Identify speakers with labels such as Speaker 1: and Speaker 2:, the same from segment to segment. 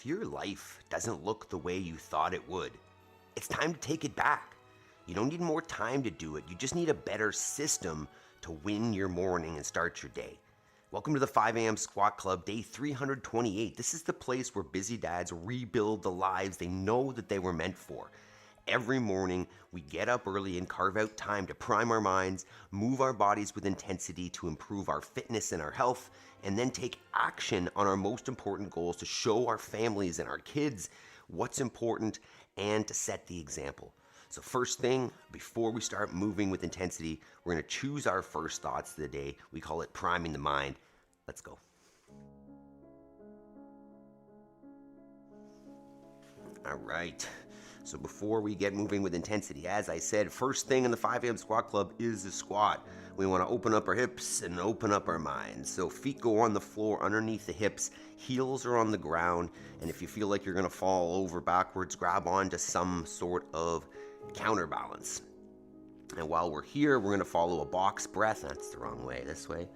Speaker 1: If your life doesn't look the way you thought it would, it's time to take it back. You don't need more time to do it. You just need a better system to win your morning and start your day. Welcome to the 5 a.m. Squat Club, day 328. This is the place where busy dads rebuild the lives they know that they were meant for. Every morning, we get up early and carve out time to prime our minds, move our bodies with intensity to improve our fitness and our health, and then take action on our most important goals to show our families and our kids what's important and to set the example. So first thing, before we start moving with intensity, we're going to choose our first thoughts of the day. We call it priming the mind. Let's go. All right. So before we get moving with intensity, as I said, first thing in the 5 a.m. Squat Club is the squat. We want to open up our hips and open up our minds. So feet go on the floor underneath the hips, heels are on the ground, and if you feel like you're going to fall over backwards, grab onto some sort of counterbalance. And while we're here, we're going to follow a box breath. That's the wrong way, this way.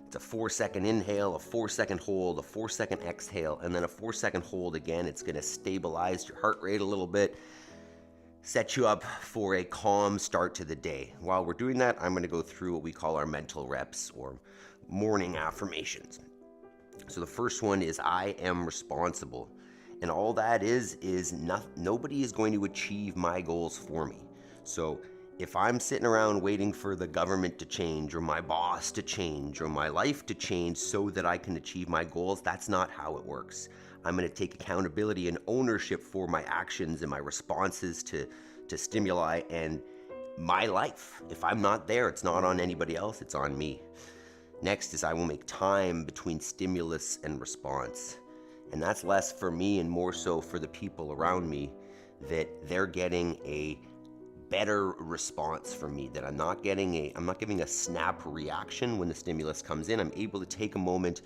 Speaker 1: It's a 4-second inhale, a 4-second hold, a 4-second exhale, and then a 4-second hold again. It's going to stabilize your heart rate a little bit, set you up for a calm start to the day. While we're doing that, I'm going to go through what we call our mental reps or morning affirmations. So the first one is I am responsible. And all that is nobody is going to achieve my goals for me. So if I'm sitting around waiting for the government to change or my boss to change or my life to change so that I can achieve my goals, that's not how it works. I'm going to take accountability and ownership for my actions and my responses to stimuli and my life. If I'm not there, it's not on anybody else, it's on me. Next is I will make time between stimulus and response. And that's less for me and more so for the people around me, that they're getting a better response from me, that I'm not giving a snap reaction when the stimulus comes in. I'm able to take a moment,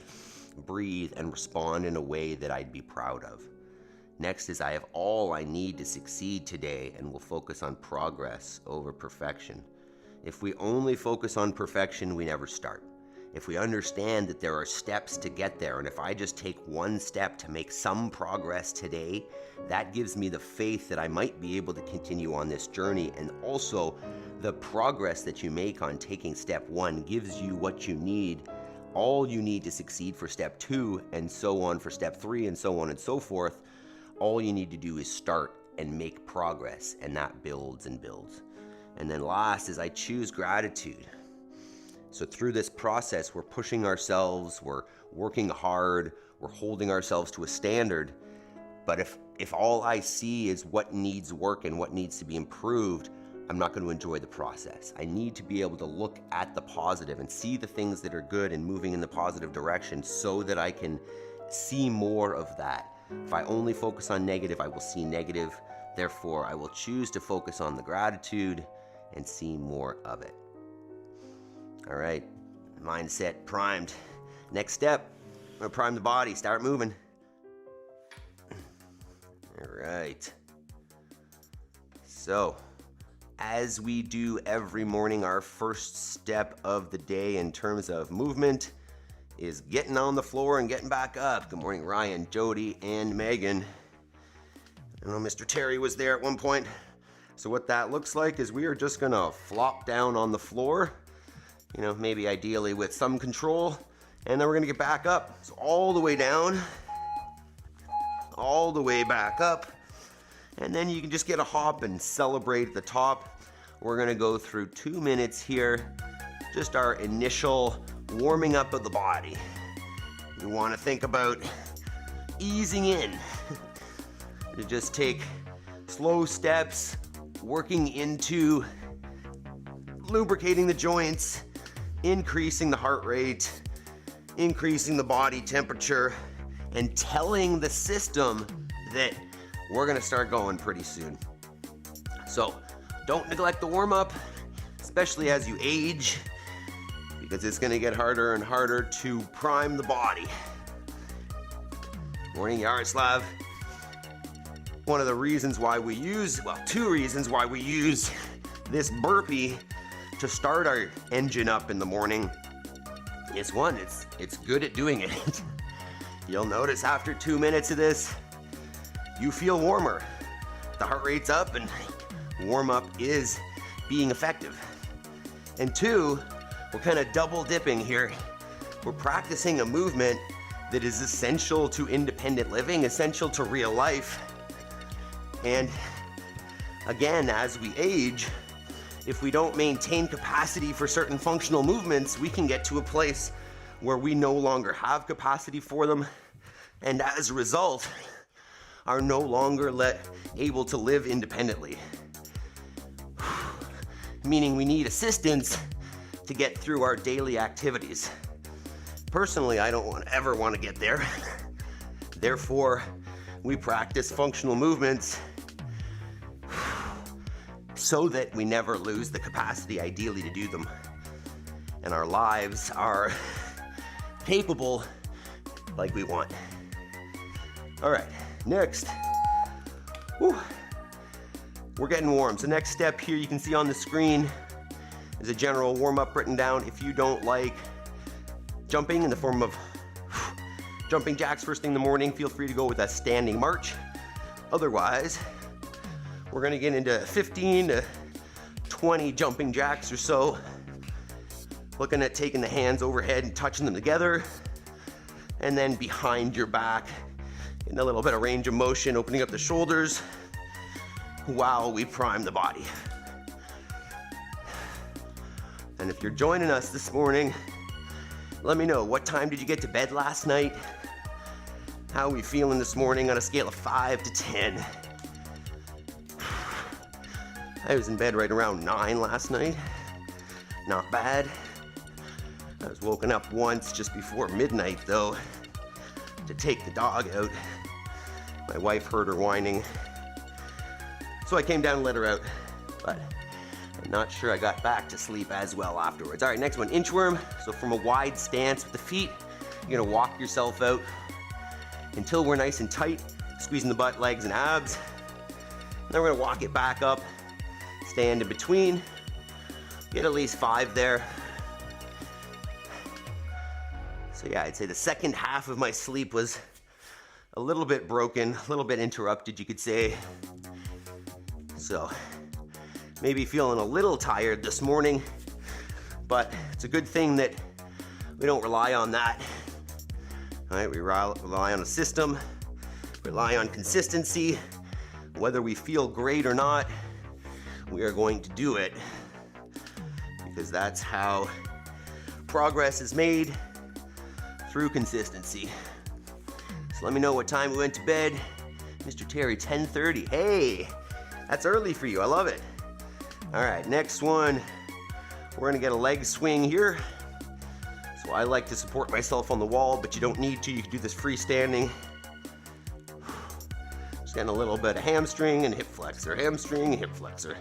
Speaker 1: breathe, and respond in a way that I'd be proud of. Next is I have all I need to succeed today and will focus on progress over perfection. If we only focus on perfection, we never start. If we understand that there are steps to get there, and if I just take one step to make some progress today, that gives me the faith that I might be able to continue on this journey. And also, the progress that you make on taking step one gives you what you need, all you need to succeed for step 2, and so on for step 3, and so on and so forth. All you need to do is start and make progress, and that builds and builds. And then last is I choose gratitude. So through this process, we're pushing ourselves, we're working hard, we're holding ourselves to a standard. But if all I see is what needs work and what needs to be improved, I'm not going to enjoy the process. I need to be able to look at the positive and see the things that are good and moving in the positive direction so that I can see more of that. If I only focus on negative, I will see negative. Therefore, I will choose to focus on the gratitude and see more of it. All right, mindset primed. Next step, I'm gonna prime the body, start moving. All right. So, as we do every morning, our first step of the day in terms of movement is getting on the floor and getting back up. Good morning, Ryan, Jody, and Megan. I know Mr. Terry was there at one point. So what that looks like is we are just gonna flop down on the floor, maybe ideally with some control, and then we're gonna get back up. So all the way down, all the way back up, and then you can just get a hop and celebrate at the top. We're gonna go through 2 minutes here, just our initial warming up of the body. You wanna think about easing in. You just take slow steps, working into lubricating the joints, increasing the heart rate, increasing the body temperature, and telling the system that we're gonna start going pretty soon. So don't neglect the warm-up, especially as you age, because it's gonna get harder and harder to prime the body. Morning, Yaroslav. One of the reasons why we use, two reasons why we use this burpee to start our engine up in the morning is one, it's good at doing it. You'll notice after 2 minutes of this, you feel warmer. The heart rate's up and warm-up is being effective. And 2, we're kind of double dipping here. We're practicing a movement that is essential to independent living, essential to real life. And again, as we age, if we don't maintain capacity for certain functional movements, we can get to a place where we no longer have capacity for them, and as a result, are no longer able to live independently. Meaning we need assistance to get through our daily activities. Personally, I don't ever want to get there. Therefore, we practice functional movements so that we never lose the capacity ideally to do them. And our lives are capable like we want. All right, next. Whew. We're getting warm. So next step here you can see on the screen is a general warm-up written down. If you don't like jumping in the form of jumping jacks first thing in the morning, feel free to go with a standing march. Otherwise, we're gonna get into 15 to 20 jumping jacks or so. Looking at taking the hands overhead and touching them together, and then behind your back, getting a little bit of range of motion, opening up the shoulders while we prime the body. And if you're joining us this morning, let me know, what time did you get to bed last night? How are we feeling this morning on a scale of 5 to 10? I was in bed right around 9 last night. Not bad. I was woken up once just before midnight though to take the dog out. My wife heard her whining, so I came down and let her out, but I'm not sure I got back to sleep as well afterwards. All right, next one, inchworm. So from a wide stance with the feet, you're gonna walk yourself out until we're nice and tight, squeezing the butt, legs, and abs. And then we're gonna walk it back up, stand in between, get at least 5 there. So yeah, I'd say the second half of my sleep was a little bit broken, a little bit interrupted, you could say. So maybe feeling a little tired this morning, but it's a good thing that we don't rely on that. All right, we rely on a system, rely on consistency. Whether we feel great or not, we are going to do it, because that's how progress is made, through consistency. So let me know what time we went to bed. Mr. Terry, 10:30. Hey, that's early for you. I love it. All right, next one. We're gonna get a leg swing here. So I like to support myself on the wall, but you don't need to. You can do this freestanding. Just getting a little bit of hamstring and hip flexor, hamstring and hip flexor.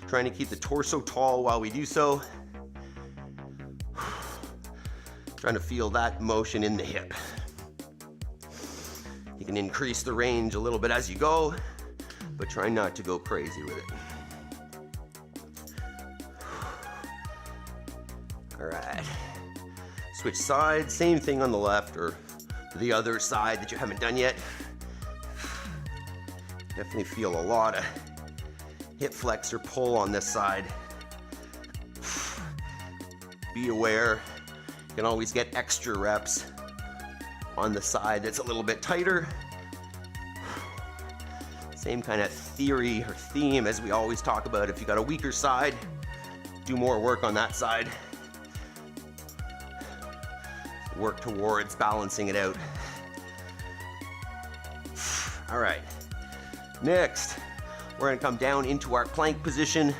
Speaker 1: Trying to keep the torso tall while we do so. Trying to feel that motion in the hip. You can increase the range a little bit as you go, but try not to go crazy with it. All right, switch sides, same thing on the left or the other side that you haven't done yet. Definitely feel a lot of hip flexor pull on this side. Be aware, you can always get extra reps on the side that's a little bit tighter. Same kind of theory or theme as we always talk about. If you got a weaker side, do more work on that side. Work towards balancing it out. All right, next, we're gonna come down into our plank position.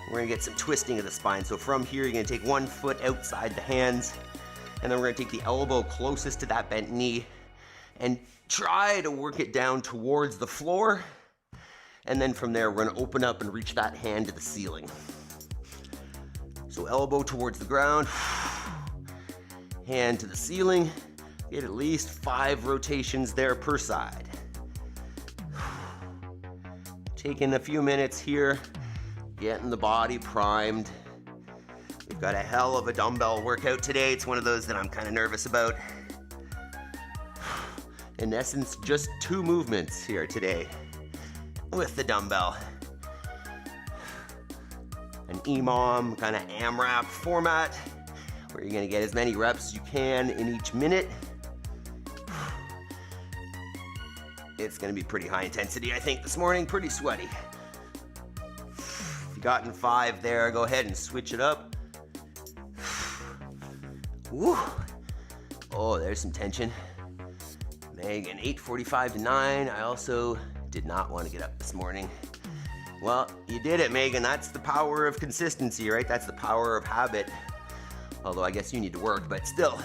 Speaker 1: We're gonna get some twisting of the spine. So from here, you're gonna take one foot outside the hands, and then we're gonna take the elbow closest to that bent knee and try to work it down towards the floor. And then from there, we're gonna open up and reach that hand to the ceiling. So elbow towards the ground, hand to the ceiling. Get at least 5 rotations there per side. Taking a few minutes here, getting the body primed. We've got a hell of a dumbbell workout today. It's one of those that I'm kind of nervous about. In essence, just 2 movements here today with the dumbbell. An EMOM kind of AMRAP format where you're going to get as many reps as you can in each minute. It's going to be pretty high intensity, I think, this morning. Pretty sweaty. If you got in 5 there, go ahead and switch it up. Woo. Oh, there's some tension. Megan, 8:45 to 9. I also did not want to get up this morning. Well, you did it, Megan. That's the power of consistency, right? That's the power of habit. Although I guess you need to work, but still,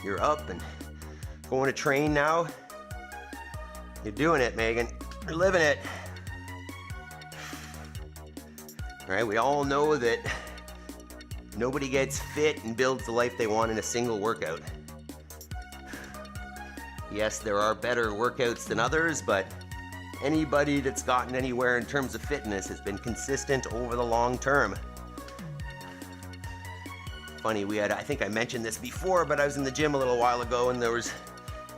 Speaker 1: you're up and going to train now. You're doing it, Megan. You're living it. All right, we all know that nobody gets fit and builds the life they want in a single workout. Yes, there are better workouts than others, but anybody that's gotten anywhere in terms of fitness has been consistent over the long term. Funny, I think I mentioned this before, but I was in the gym a little while ago and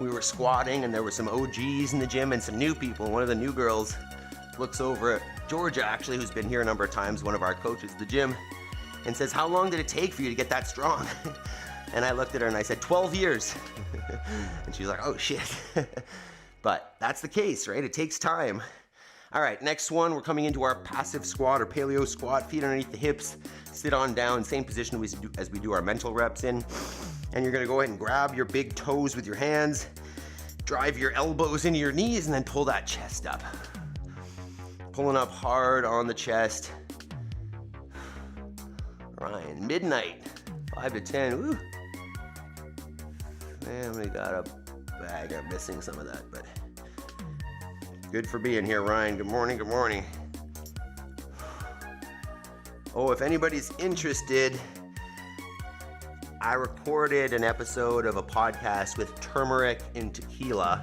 Speaker 1: we were squatting and there were some OGs in the gym and some new people. One of the new girls looks over at Georgia, actually, who's been here a number of times, one of our coaches at the gym, and says, "How long did it take for you to get that strong?" And I looked at her and I said, 12 years. And she's like, "Oh shit." But that's the case, right? It takes time. All right, next one, we're coming into our passive squat or paleo squat, feet underneath the hips, sit on down, same position as we do our mental reps in. And you're gonna go ahead and grab your big toes with your hands, drive your elbows into your knees, and then pull that chest up. Pulling up hard on the chest. Ryan, midnight, 5 to 10, woo. Man, we got a bag, I'm missing some of that, but good for being here, Ryan. Good morning, good morning. Oh, if anybody's interested, I recorded an episode of a podcast with turmeric and tequila.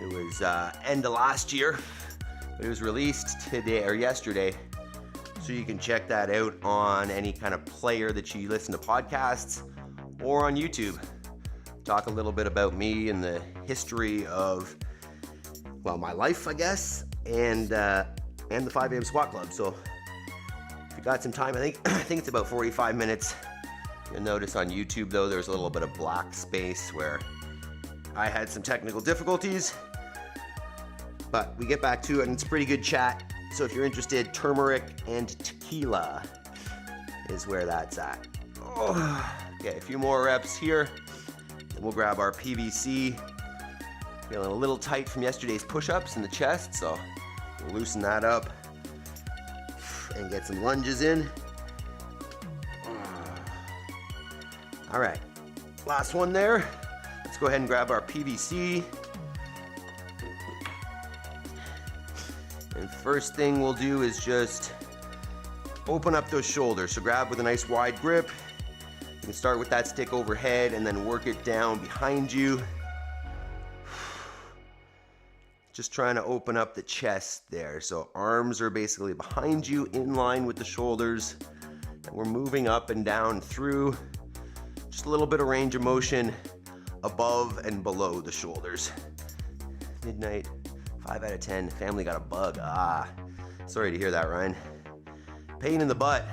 Speaker 1: It was end of last year, but it was released today or yesterday. So you can check that out on any kind of player that you listen to podcasts or on YouTube. Talk a little bit about me and the history of, well, my life, I guess, and the 5 a.m. squat club. So if you got some time, I think it's about 45 minutes. You'll notice on YouTube, though, there's a little bit of black space where I had some technical difficulties, but we get back to it, and it's a pretty good chat. So if you're interested, turmeric and tequila is where that's at. Oh. Okay, a few more reps here. Then we'll grab our PVC. Feeling a little tight from yesterday's push-ups in the chest, so we'll loosen that up and get some lunges in. All right, last one there. Let's go ahead and grab our PVC. And first thing we'll do is just open up those shoulders. So grab with a nice wide grip. You can start with that stick overhead and then work it down behind you. Just trying to open up the chest there. So arms are basically behind you, in line with the shoulders. And we're moving up and down through. Just a little bit of range of motion above and below the shoulders. Midnight, 5 out of 10. Family got a bug. Sorry to hear that, Ryan. Pain in the butt,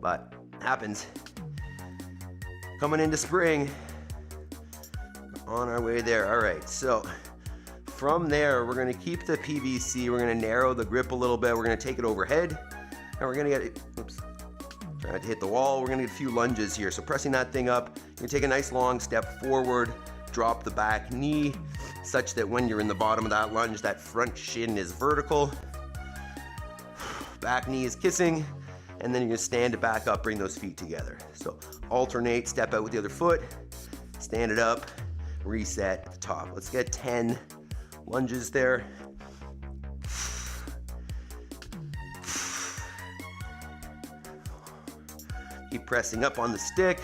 Speaker 1: but happens. Coming into spring, on our way there. All right, so from there, we're gonna keep the PVC. We're gonna narrow the grip a little bit. We're gonna take it overhead, and we're gonna get it, try not to hit the wall. We're gonna get a few lunges here. So pressing that thing up, you're gonna take a nice long step forward, drop the back knee, such that when you're in the bottom of that lunge, that front shin is vertical. Back knee is kissing, and then you're gonna stand it back up, bring those feet together. So alternate, step out with the other foot, stand it up, reset at the top. Let's get 10 lunges there. Keep pressing up on the stick.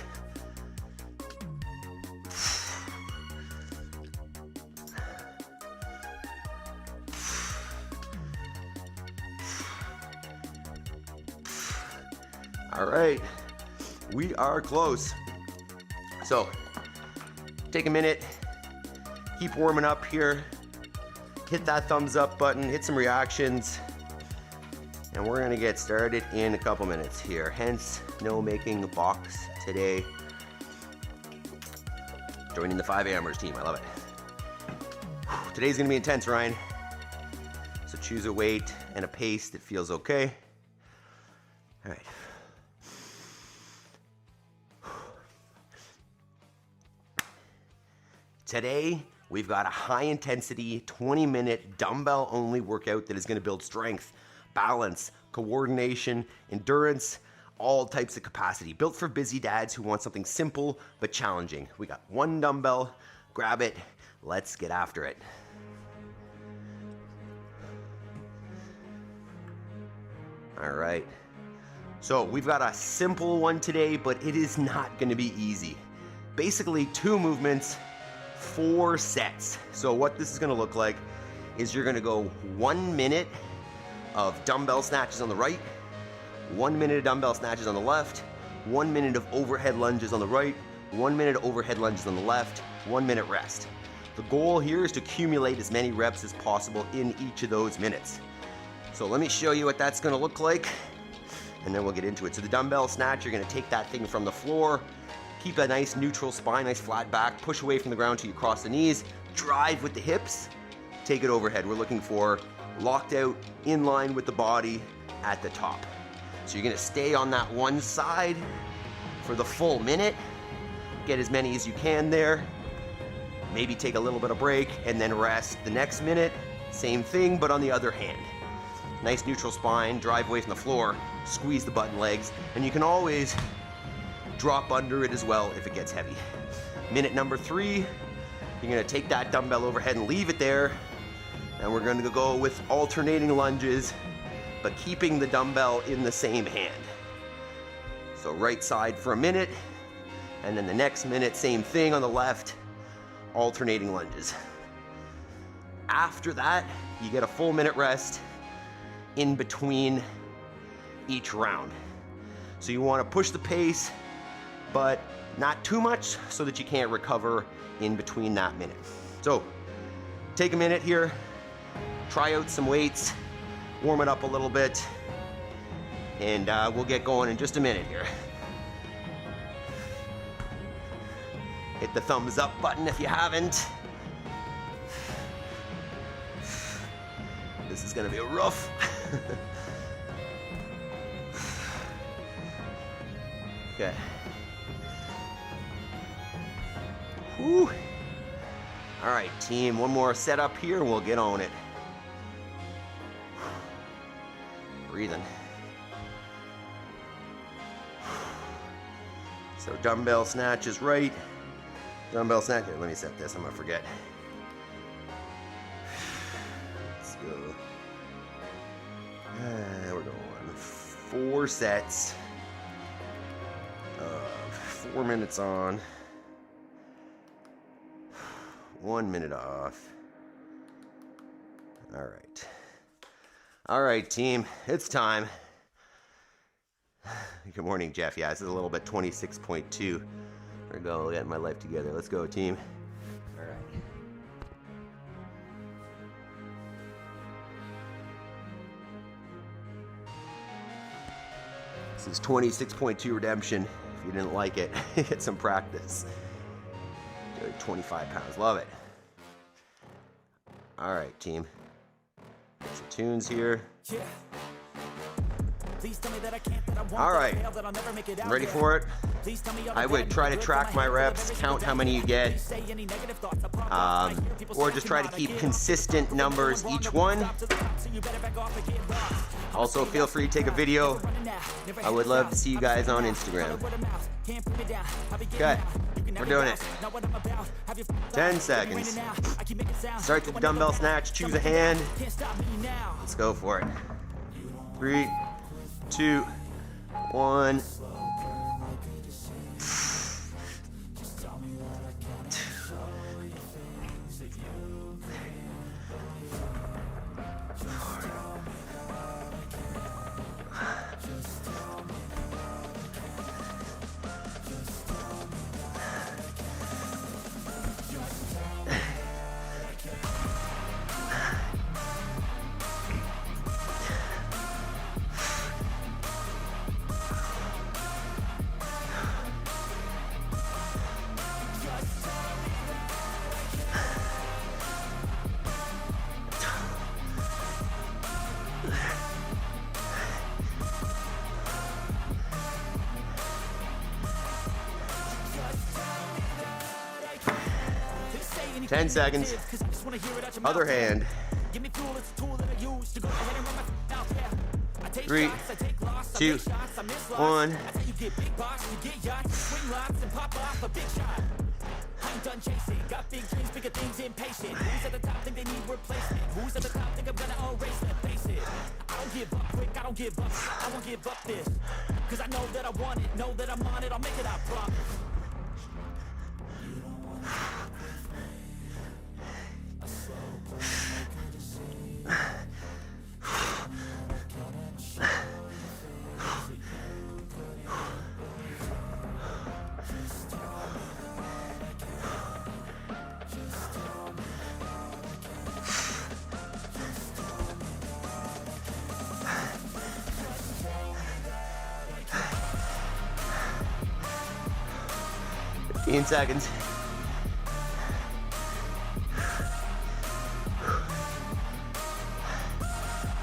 Speaker 1: All right, we are close. So take a minute, Keep warming up here. Hit that thumbs up button, hit some reactions, and we're gonna get started in a couple minutes here. Hence, no making a box today. Joining the 5 a.m.ers team, I love it. Today's gonna be intense, Ryan. So choose a weight and a pace that feels okay. All right. Today, we've got a high-intensity, 20-minute, dumbbell-only workout that is going to build strength, balance, coordination, endurance, all types of capacity. Built for busy dads who want something simple but challenging. We got 1 dumbbell, grab it, let's get after it. All right. So we've got a simple one today, but it is not going to be easy. Basically 2 movements, 4 sets. So what this is going to look like is you're going to go 1 minute of dumbbell snatches on the right, 1 minute of dumbbell snatches on the left, 1 minute of overhead lunges on the right, 1 minute of overhead lunges on the left, 1 minute rest. The goal here is to accumulate as many reps as possible in each of those minutes. So let me show you what that's going to look like, and then we'll get into it. So the dumbbell snatch, you're going to take that thing from the floor, keep a nice neutral spine, nice flat back, push away from the ground till you cross the knees, drive with the hips, take it overhead. We're looking for locked out, in line with the body at the top. So you're gonna stay on that one side for the full minute, get as many as you can there, maybe take a little bit of break, and then rest the next minute, same thing, but on the other hand. Nice neutral spine, drive away from the floor, squeeze the button legs, and you can always drop under it as well if it gets heavy. Minute number 3, you're gonna take that dumbbell overhead and leave it there, and we're gonna go with alternating lunges, but keeping the dumbbell in the same hand. So right side for a minute, and then the next minute, same thing on the left, alternating lunges. After that, you get a full minute rest in between each round. So you wanna push the pace, but not too much so that you can't recover in between that minute. So take a minute here, try out some weights, warm it up a little bit, and we'll get going in just a minute here. Hit the thumbs up button if you haven't. This is gonna be rough. Okay. Whew. All right, team, one more setup here and we'll get on it. Breathing. So dumbbell snatch is right. Dumbbell snatch, here, let me set this, I'm gonna forget. Let's go. We're going 4 sets of 4 minutes on, 1 minute off. All right. All right, team, it's time. Good morning, Jeff. Yeah, this is a little bit 26.2. We're going to get my life together. Let's go, team. All right. This is 26.2 redemption. If you didn't like it, get some practice. 25 pounds. Love it. All right, team. Get some tunes here. All right, ready for it? I would try to track my reps, count how many you get, or just try to keep consistent numbers each one. Also, feel free to take a video. I would love to see you guys on Instagram. Okay, we're doing it. 10 seconds. Start the dumbbell snatch, choose a hand. Let's go for it. 3, 2, 1. 10 seconds. Other hand. 3, 2, 1.
Speaker 2: I ain't done chasing, got big dreams, bigger things, impatient. Who's at the top think they need replacement? Who's at the top think I'm gonna erase it? Face it, I don't give up quick, I don't give up, I won't give up this. Cause I know that I want it, know that I'm on it, I'll make it, I promise. You don't want a slow burn, I just see.
Speaker 1: 15 seconds.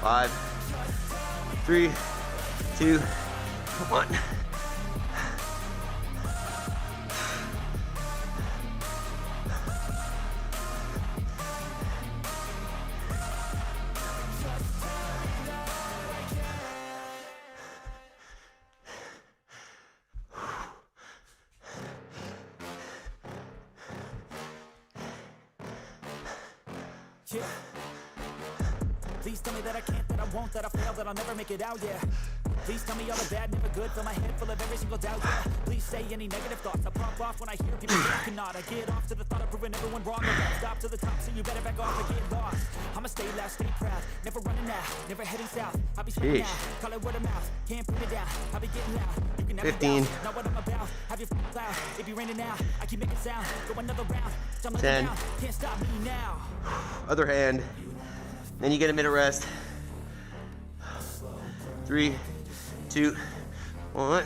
Speaker 1: Five, 3, 2, 1.
Speaker 2: Yeah. Please tell me that I can't, that I won't, that I fail, that I'll never make it out, yeah. Please tell me all the bad, never good, fill my head full of every single doubt, yeah. Please say any negative thoughts, I pop off when I hear people say I cannot. I get off to the thought of proving everyone wrong, I won't stop to the top, so you better back off and get lost. I'ma stay loud, stay proud, never running out, never heading south. I'll be spinning out, call it word of mouth, can't put me down, I'll be getting loud. You can never
Speaker 1: 15.
Speaker 2: doubt, know what I'm about, have your cloud. It be raining now, I keep making sound, go another round,
Speaker 1: 10.
Speaker 2: down, can't stop me now.
Speaker 1: Other hand. Then you get a minute rest. 3, 2, 1.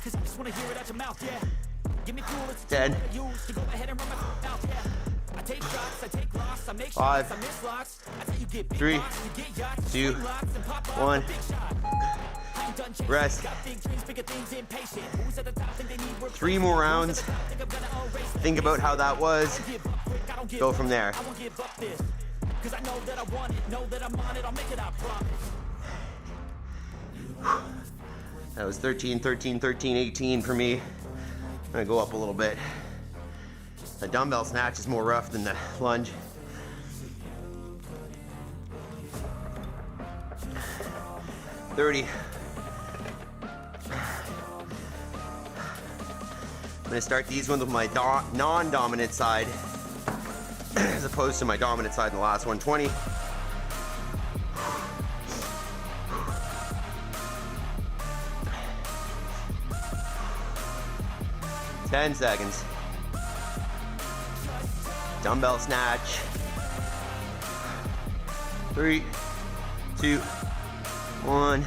Speaker 2: Cause I just wanna hear it out your mouth, yeah. Give me fuel, it's
Speaker 1: 10.
Speaker 2: use to go ahead and run my mouth, yeah. I take shots, I take loss, I make
Speaker 1: 5,
Speaker 2: shots, I miss locks. I tell you get big
Speaker 1: 3,
Speaker 2: box, you get yachts,
Speaker 1: 2,
Speaker 2: swing locks, and pop off
Speaker 1: 1.
Speaker 2: a big shot. I ain't done chasing,
Speaker 1: Rest.
Speaker 2: got big dreams, bigger things, impatient. Who's at the top think they need replacement?
Speaker 1: 3 more rounds.
Speaker 2: Who's at the top think I'm gonna erase it?
Speaker 1: Think about how that was.
Speaker 2: I don't give up quick, I don't give
Speaker 1: Go
Speaker 2: up,
Speaker 1: from there.
Speaker 2: I won't give up this. Cause I know that I want it, know that I'm on it, I'll make it, I promise.
Speaker 1: That was 13, 13, 13, 18 for me. I'm gonna go up a little bit. The dumbbell snatch is more rough than the lunge. $30. I'm gonna start these ones with my non-dominant side as opposed to my dominant side in the last one. 20. 10 seconds. Dumbbell snatch. 3, 2, 1.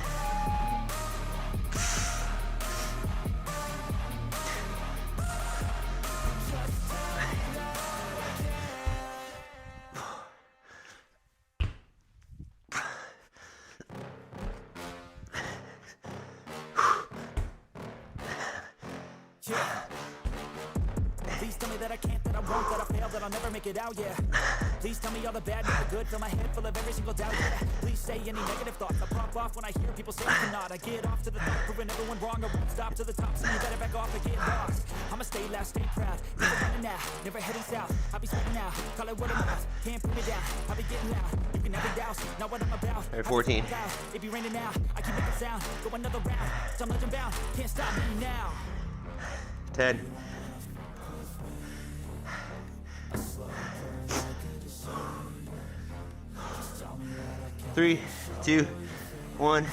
Speaker 2: Please tell me that I can't, that I won't, that I fail, that I'll never make it out, yeah. Please tell me all the bad, never good, fill my head full of every single doubt, yeah. Please say any negative thoughts, I pop off when I hear people say I cannot. I get off to the top, proving everyone wrong, I won't stop to the top, so you better back off and get lost. I'ma stay loud, stay proud, never running now, never heading south. I'll be spitting out, call it word of mouth, can't put me down, I'll be getting loud. You can never doubt, know what I'm about.
Speaker 1: All right, 14.
Speaker 2: It be raining now, I keep making sound, go another round, so I'm legend bound, can't stop me now.
Speaker 1: 10. 3, 2, 1.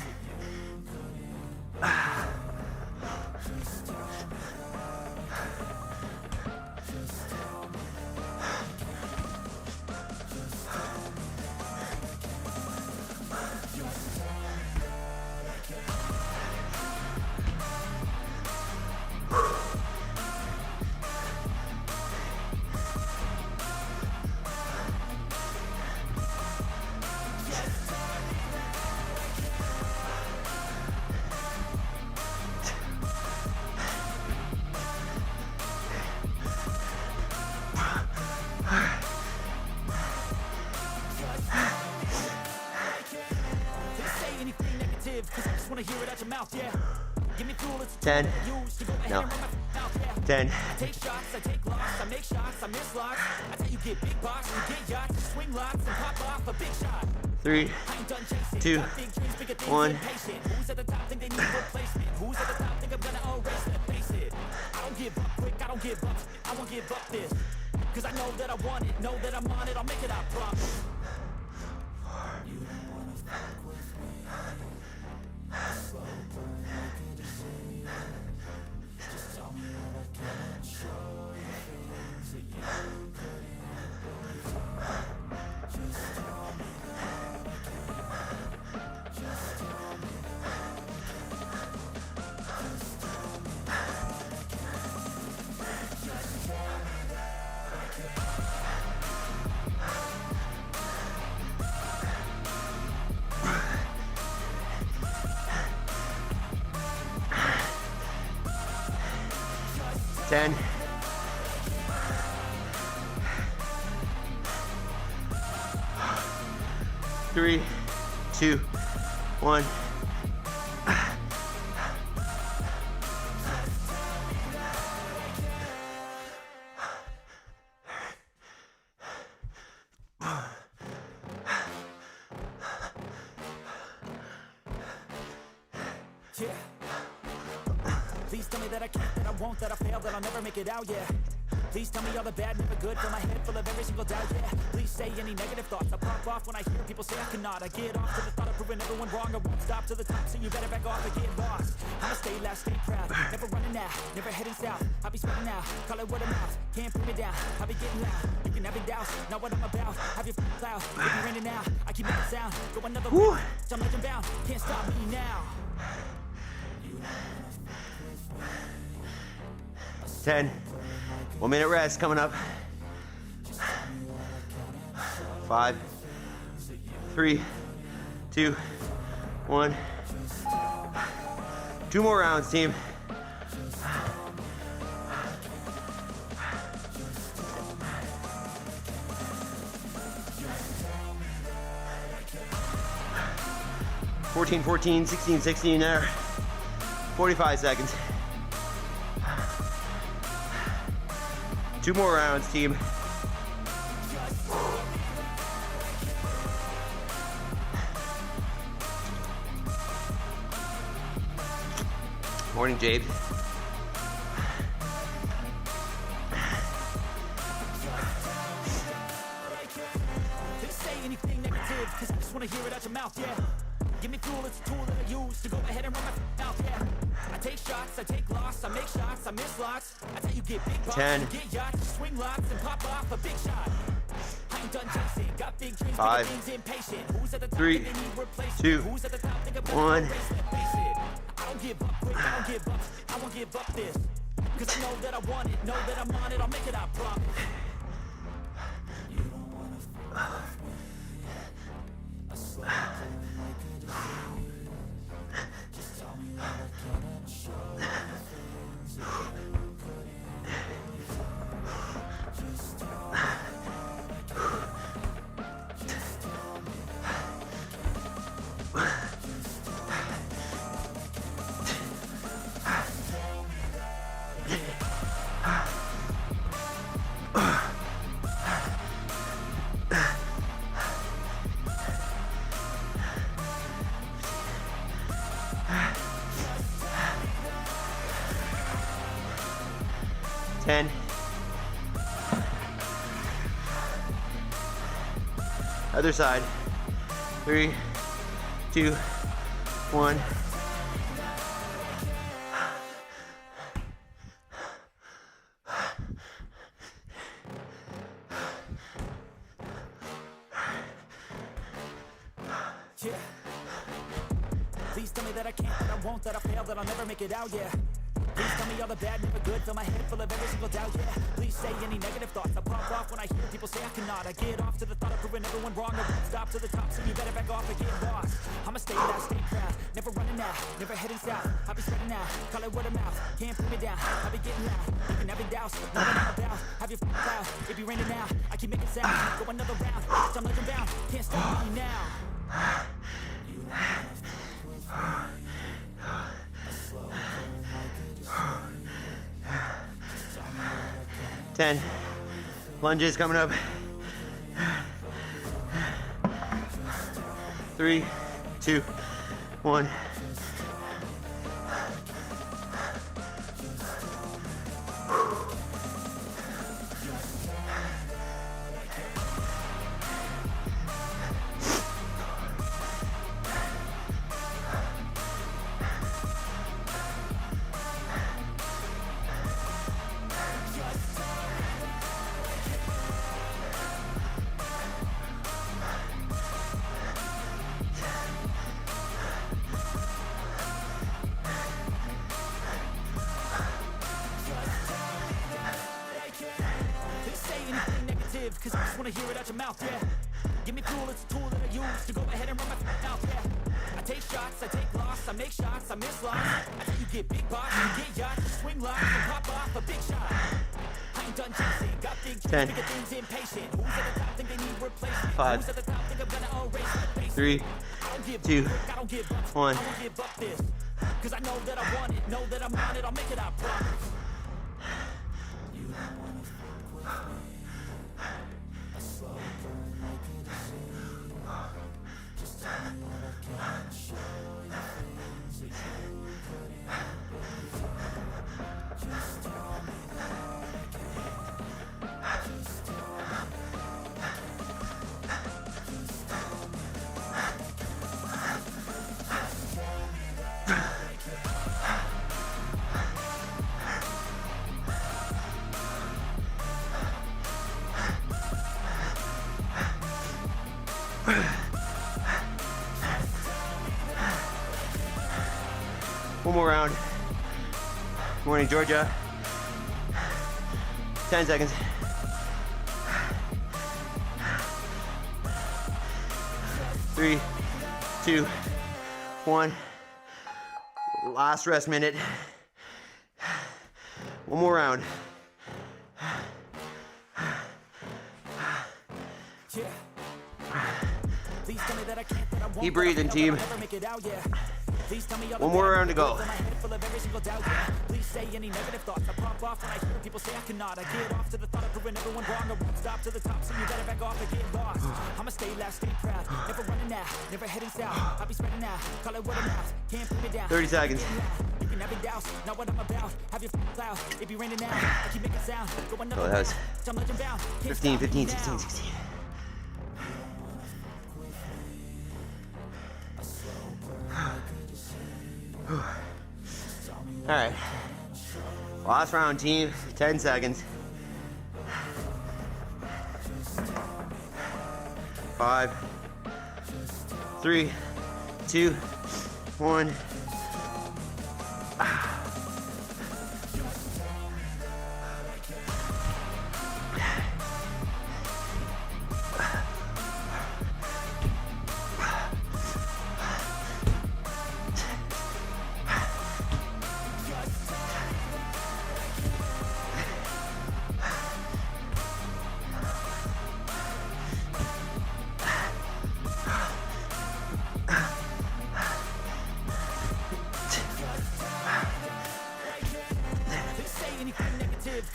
Speaker 1: 10. No. 10.
Speaker 2: I take shots, I take loss, I make shots, I miss lots. I tell you get big box, you get yachts, swing lots, and pop off a big shot.
Speaker 1: 3, 2, 1.
Speaker 2: Who's at the top think they need replacement? Who's at the top think I'm gonna erase them? Face it. I don't give up quick, I don't give up. I won't give up this. Cause I know that I want it, know that I'm on it, I'll make it, I promise. You don't wanna fuck with me. Slow burn, make a decision. Just tell me what I can show you feelings that you couldn't believe. Just tell me that I can. Just tell me that I can. Just tell me that I can. Just tell me that I can.
Speaker 1: 10. 3, 2, 1.
Speaker 2: Yeah. Please tell me that I can't, that I won't, that I fail, that I'll never make it out, yeah. Please tell me all the bad, never good, fill my head full of every single doubt, yeah. Please say any negative thoughts, I pop off when I hear people say I cannot. I get off to the thought of proving everyone wrong, I won't stop to the top, so you better back off and get lost. I'ma stay loud, stay proud, never running out, never heading south. I'll be spreading out, call it word of mouth, can't put me down, I'll be getting loud. You can have it doubts, not what I'm about, have your f***ing cloud, if you're raining out, I keep making sound, go another round, I'm legend bound, can't stop me now.
Speaker 1: 10. 1 minute rest coming up. 5, 3, 2, 1. 2 more rounds, team. Fourteen, 14, 16, 16 there. 45 seconds. 2 more rounds, team. Morning, Jade.
Speaker 2: Say anything negative, cause I just wanna hear it out your mouth, yeah. Give me fuel, it's a tool that I use to go ahead and run my mouth, yeah. I take shots, I take loss, I make shots, I miss lots. I tell you get big box,
Speaker 1: 10.
Speaker 2: you get yachts, swing lots, and pop off a big shot. I ain't done chasing, got big dreams,
Speaker 1: 5,
Speaker 2: things impatient. Who's at the top
Speaker 1: 3,
Speaker 2: think they need replacement?
Speaker 1: 2,
Speaker 2: Who's at the top think I'm
Speaker 1: 1.
Speaker 2: face it. I don't give up quick, I don't give up, I won't give up this. Cause I know that I want it, know that I'm on it, I'll make it, I promise. You don't wanna fuck with me. I slow down, make a decision. Just tell me that I can't show you feelings that you couldn't believe. Just tell me that I can. Just tell me that I can.
Speaker 1: Ten. Other side. 3, 2, 1.
Speaker 2: Yeah. Please tell me that I can't, that I won't, that I fail, that I'll never make it out, yeah. Please tell me all the bad, never good, fill my head full of every single doubt, yeah. Please say any negative thoughts, I pop off when I hear people say I cannot. I get off to the thought of proving everyone wrong, I won't stop to the top, so you better back off and get lost. I'ma stay loud, stay proud, never running out, never heading south. I'll be spreading out, call it word of mouth, can't put me down, I'll be getting loud. You can have it doubts, know what I'm about, have your f***ing cloud, it be raining now, I keep making sound, go another round, I'm legend bound, can't stop me now.
Speaker 1: 10. Lunges coming up. 3, 2, 1.
Speaker 2: Cause I just wanna hear it out your mouth, yeah. Give me fuel, it's a tool that I use to go ahead and run my mouth, yeah. I take shots, I take loss, I make shots, I miss lots. I think you get big box, you get yachts, you swing lots, and pop off a big shot. I ain't done chasing, got big dreams, bigger things impatient. Who's at the top think they need replacement?
Speaker 1: 5,
Speaker 2: Who's at the top think I'm gonna erase the basics?
Speaker 1: 3, 2, 1.
Speaker 2: I won't give up this. Cause I know that I want it, know that I'm on it, I'll make it, I promise. You don't wanna fuck with me.
Speaker 1: One more round. Morning, Georgia. 10 seconds. 3, 2, 1. Last rest minute. One more round. Keep breathing, team. One more round to go. Please say any negative thoughts. I pop off when I hear people say I cannot. I get off to the thought of proving everyone wrong. I won't stop to the top, so you better back off and get lost. I'ma stay loud, stay proud, never running out, never heading south. I'll be spreading out, call it word of mouth, can't put me down. 30 seconds. You can have it doubts, not what I'm about. Have your cloud, it be raining now. I keep making sound, go another round. I'm legend bound. 15, 15, 16, 16. All right, last round, team. 10 seconds. 5, 3, 2, 1.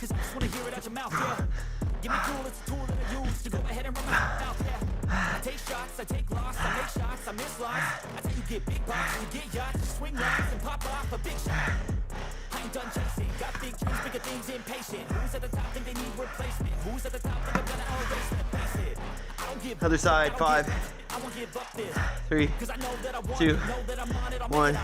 Speaker 1: Cause I just wanna hear it out your mouth, yeah. Give me fuel, it's a tool that I use to go ahead and run my mouth, yeah. I take shots, I take loss, I make shots, I miss lots. I think you get big box, you get yachts, you swing lots, and pop off a big shot. I ain't done chasing, got big dreams, bigger things, impatient. Who's at the top think they need replacement? Who's at the top think I'm gonna erase the basic? I don't give. Other side, 5,
Speaker 2: won't give up this.
Speaker 1: 3, 2, 1.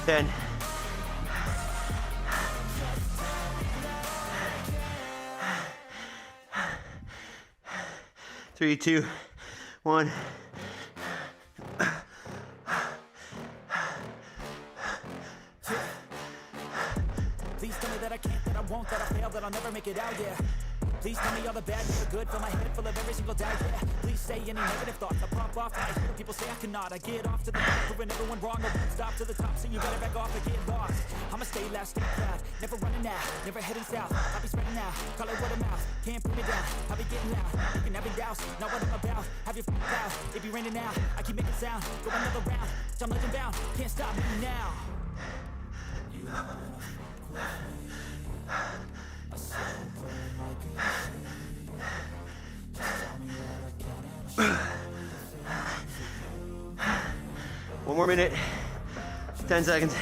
Speaker 1: Ten. 3, 2, 1.
Speaker 2: Please tell me that I can't, that I won't, that I fail, that I'll never make it out, yeah. Please tell me all the bad, never good, fill my head full of every single doubt, yeah. Please say any negative thoughts, I pop off and I hear people say I cannot. I get off to the top, proving everyone wrong, I won't stop to the top, so you better back off and get lost. I'ma stay loud, stay proud, never running out, never heading south. I'll be spreading out, call it word of mouth, can't put me down, I'll be getting loud. You can have it douse, not what I'm about, have your f***ing cloud. It be raining now, I keep making sound, go another round, I'm legend bound, can't stop me now.
Speaker 1: One more minute. 10 seconds.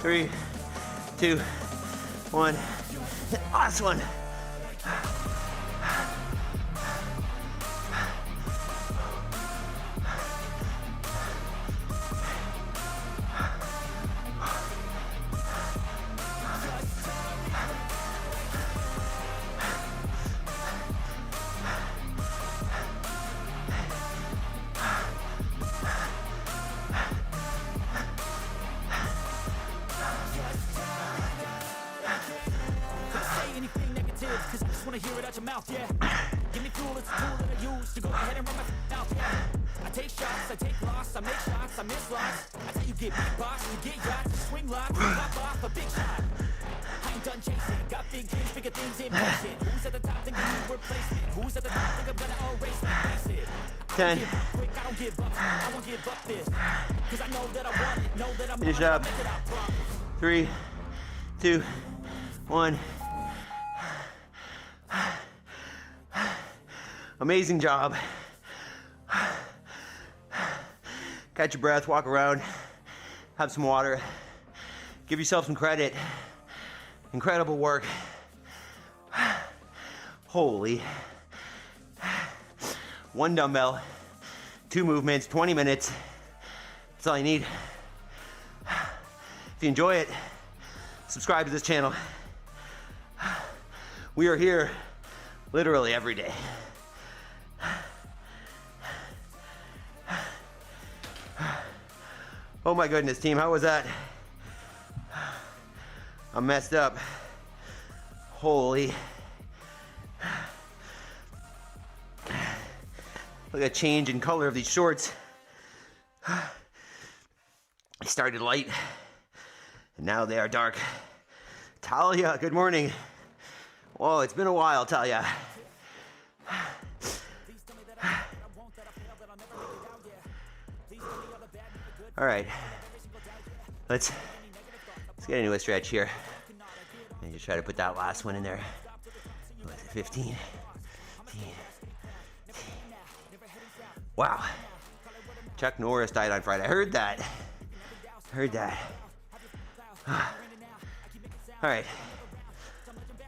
Speaker 1: Three, 2, 1. Last one.
Speaker 2: Cause I just wanna hear it out your mouth, yeah. Give me fuel, it's a tool that I use to go ahead and run my mouth, yeah. I take shots, I take loss, I make shots, I miss lots. That's how you get big box, you get yachts, you swing lots, you pop off a big shot. I ain't done chasing, got big dreams, bigger things in motion. Who's at the top thinking you replacement? Who's at the top think I'm gonna erase me? Face it.
Speaker 1: 10.
Speaker 2: I don't give up, I won't give up this. Cause I know that I want it, know that I'm
Speaker 1: Finish up. 3, 2, 1. Amazing job. Catch your breath, walk around, have some water, give yourself some credit. Incredible work. Holy. 1 dumbbell, 2 movements, 20 minutes. That's all you need. If you enjoy it, subscribe to this channel. We are here literally every day. Oh my goodness, team, how was that? I'm messed up. Holy. Look at the change in color of these shorts. I started light, and now they are dark. Talia, good morning. Whoa, it's been a while, Talia. All right, let's get into a stretch here. And just try to put that last one in there. What was it, 15? Wow. Chuck Norris died on Friday. I heard that. All right.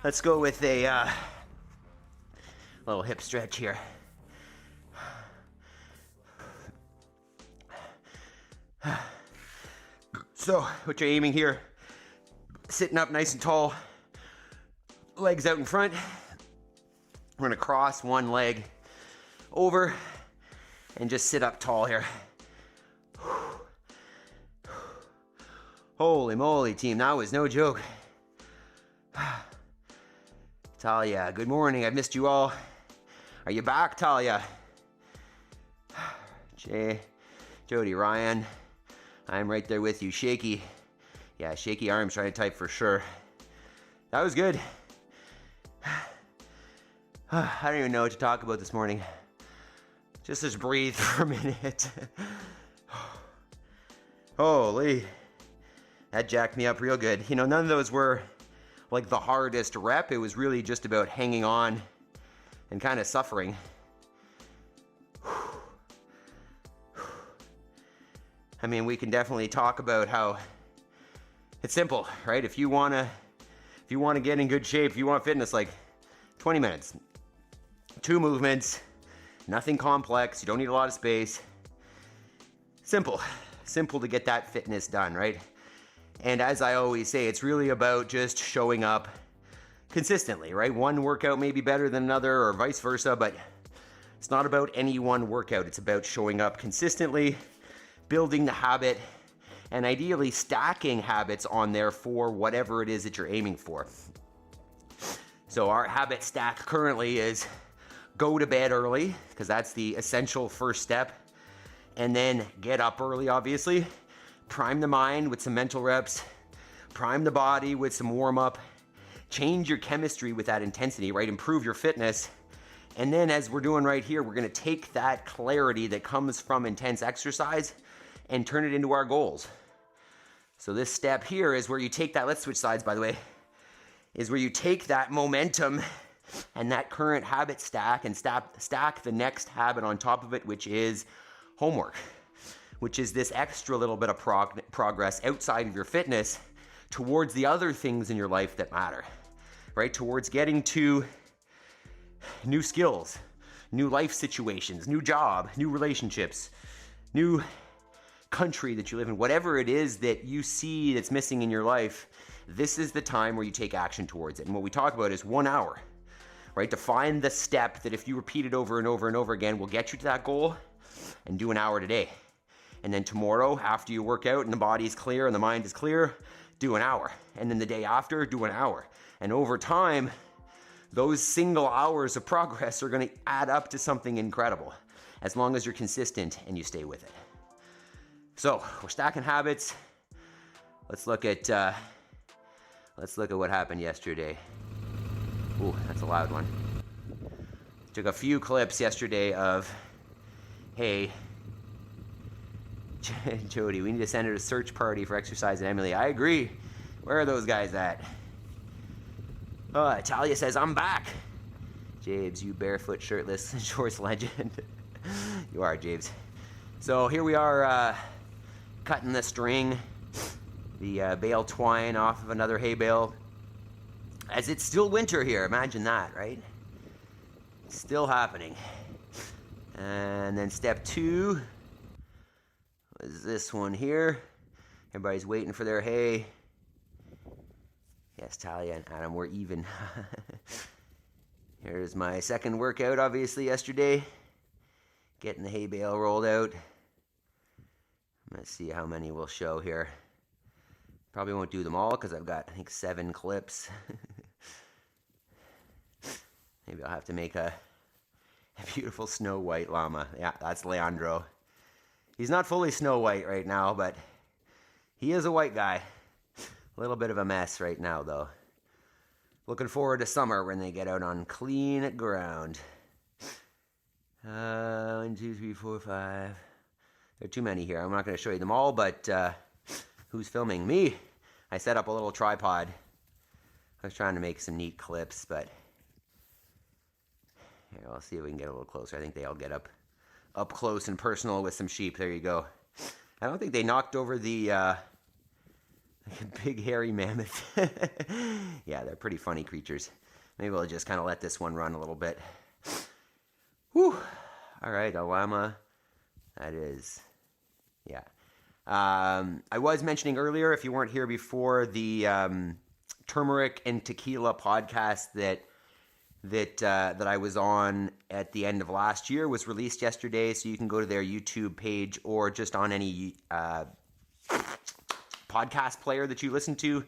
Speaker 1: Let's go with a little hip stretch here. So, what you're aiming here, sitting up nice and tall, legs out in front. We're gonna cross one leg over and just sit up tall here. Holy moly, team, that was no joke. Talia, good morning. I've missed you all. Are you back, Talia? Jay, Jody, Ryan, I'm right there with you. Shaky. Yeah, shaky arms, trying to type for sure. That was good. I don't even know what to talk about this morning. Just breathe for a minute. Holy. That jacked me up real good. You know, none of those were like the hardest rep. It was really just about hanging on and kind of suffering. I mean, we can definitely talk about how it's simple, right? If you want to get in good shape, if you want fitness, like 20 minutes, 2 movements, nothing complex. You don't need a lot of space. Simple to get that fitness done, right? And as I always say, it's really about just showing up consistently, right? One workout may be better than another or vice versa, but it's not about any one workout. It's about showing up consistently, building the habit, and ideally stacking habits on there for whatever it is that you're aiming for. So our habit stack currently is go to bed early, because that's the essential first step, and then get up early, obviously. Prime the mind with some mental reps, prime the body with some warm-up, change your chemistry with that intensity, right? Improve your fitness. And then as we're doing right here, we're gonna take that clarity that comes from intense exercise and turn it into our goals. So this step here is where you take that, let's switch sides by the way, is where you take that momentum and that current habit stack and stack the next habit on top of it, which is homework, which is this extra little bit of progress outside of your fitness towards the other things in your life that matter, right? Towards getting to new skills, new life situations, new job, new relationships, new country that you live in, whatever it is that you see that's missing in your life, this is the time where you take action towards it. And what we talk about is 1 hour, right? To find the step that if you repeat it over and over and over again will get you to that goal, and do an hour today. And then tomorrow, after you work out and the body is clear and the mind is clear, do an hour. And then the day after, do an hour. And over time, those single hours of progress are gonna add up to something incredible, as long as you're consistent and you stay with it. So, we're stacking habits. Let's look at what happened yesterday. Ooh, that's a loud one. Took a few clips yesterday of, hey, Jody, we need to send out a search party for Exercise and Emily. I agree. Where are those guys at? Talia says, I'm back. Jabes, you barefoot, shirtless, shorts legend. You are, Jabes. So here we are, cutting the string, the bale twine off of another hay bale. As it's still winter here, imagine that, right? It's still happening. And then step 2 was this one here. Everybody's waiting for their hay. Yes, Talia and Adam were even. Here's my second workout, obviously, yesterday. Getting the hay bale rolled out. Let's see how many we'll show here. Probably won't do them all because I've got, I think, 7 clips. Maybe I'll have to make a beautiful snow white llama. Yeah, that's Leandro. He's not fully snow white right now, but he is a white guy. A little bit of a mess right now, though. Looking forward to summer when they get out on clean ground. 1, 2, 3, 4, 5. There are too many here. I'm not going to show you them all, but who's filming? Me. I set up a little tripod. I was trying to make some neat clips, but here, I'll see if we can get a little closer. I think they all get up close and personal with some sheep. There you go. I don't think they knocked over the big hairy mammoth. Yeah, they're pretty funny creatures. Maybe I'll just kind of let this one run a little bit. Whew. All right, a llama. That is, yeah. I was mentioning earlier, if you weren't here before, the turmeric and tequila podcast that I was on at the end of last year was released yesterday, so you can go to their YouTube page or just on any podcast player that you listen to.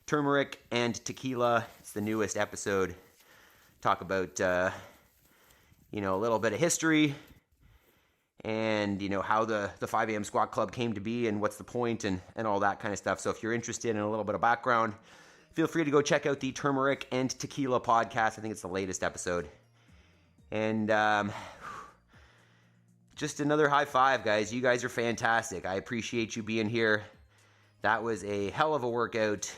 Speaker 1: Turmeric and Tequila. It's the newest episode. Talk about, a little bit of history and, how the 5 a.m. Squat Club came to be and what's the point and all that kind of stuff. So if you're interested in a little bit of background, feel free to go check out the Turmeric and Tequila podcast. I think it's the latest episode. And just another high five, guys. You guys are fantastic. I appreciate you being here. That was a hell of a workout.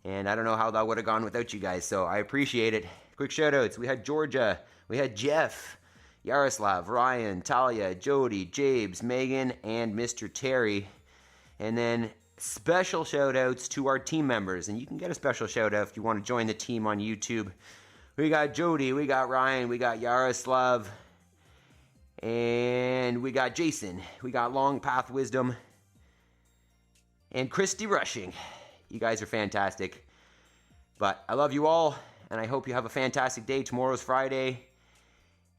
Speaker 1: And I don't know how that would have gone without you guys, so I appreciate it. Quick shout-outs. We had Georgia. We had Jeff, Yaroslav, Ryan, Talia, Jody, Jabes, Megan, and Mr. Terry. And then special shout-outs to our team members. And you can get a special shout-out if you want to join the team on YouTube. We got Jody, we got Ryan, we got Yaroslav, and we got Jason. We got Long Path Wisdom, and Christy Rushing. You guys are fantastic. But I love you all, and I hope you have a fantastic day. Tomorrow's Friday,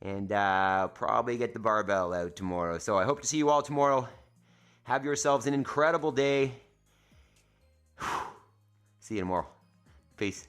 Speaker 1: and I'll probably get the barbell out tomorrow. So I hope to see you all tomorrow. Have yourselves an incredible day. See you tomorrow. Peace.